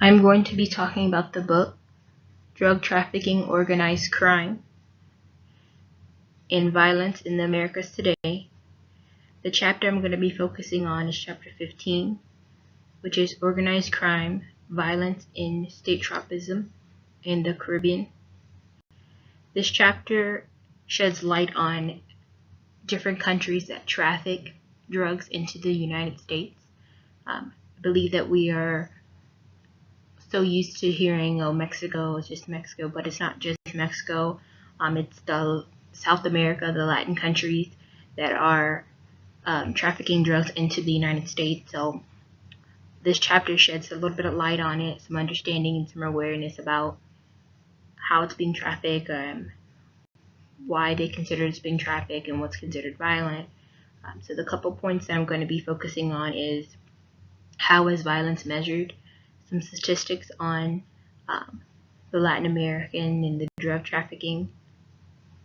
I'm going to be talking about the book Drug Trafficking, Organized Crime, and Violence in the Americas Today. The chapter I'm going to be focusing on is chapter 15, which is Organized Crime, Violence in State Tropism in the Caribbean. This chapter sheds light on different countries that traffic drugs into the United States. I believe that we are so used to hearing, oh, Mexico is just Mexico, but it's not just Mexico. It's the South America, the Latin countries that are trafficking drugs into the United States. So this chapter sheds a little bit of light on it, some understanding and some awareness about how it's being trafficked, why they consider it's being trafficked, and what's considered violent. So the couple points that I'm going to be focusing on is how is violence measured, some statistics on the Latin American and the drug trafficking,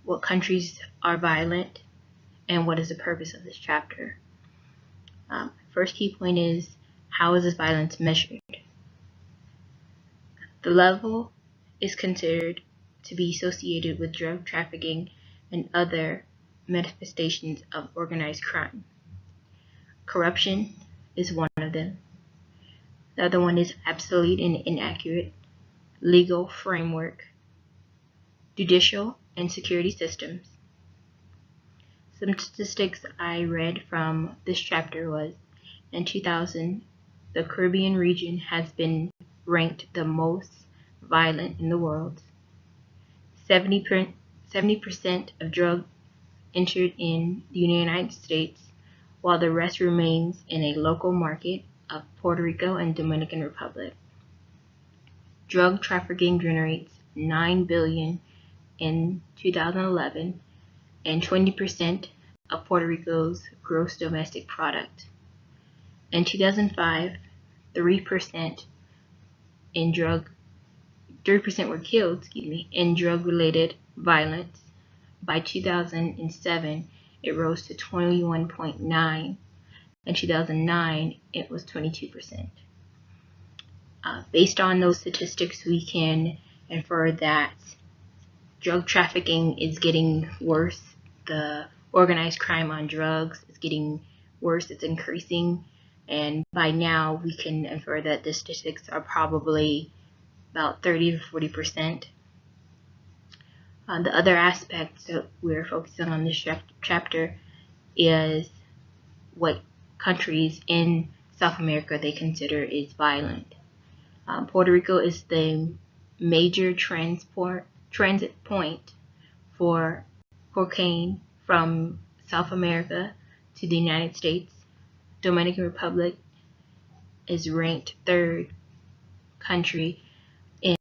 what countries are violent, and what is the purpose of this chapter. First key point is, how is this violence measured? The level is considered to be associated with drug trafficking and other manifestations of organized crime. Corruption is one of them. The other one is absolute and inaccurate legal framework, judicial and security systems. Some statistics I read from this chapter was, in 2000, the Caribbean region has been ranked the most violent in the world. 70% of drugs entered in the United States, while the rest remains in a local market of Puerto Rico and Dominican Republic. Drug trafficking generates $9 billion in 2011 and 20% of Puerto Rico's gross domestic product. In 2005, 3% were killed in drug-related violence. By 2007, it rose to 21.9. In 2009, it was 22%. Based on those statistics, we can infer that drug trafficking is getting worse. The organized crime on drugs is getting worse. It's increasing. And by now, we can infer that the statistics are probably about 30 to 40%. The other aspect that we're focusing on this chapter is what countries in South America they consider is violent. Puerto Rico is the major transit point for cocaine from South America to the United States. Dominican Republic is ranked third country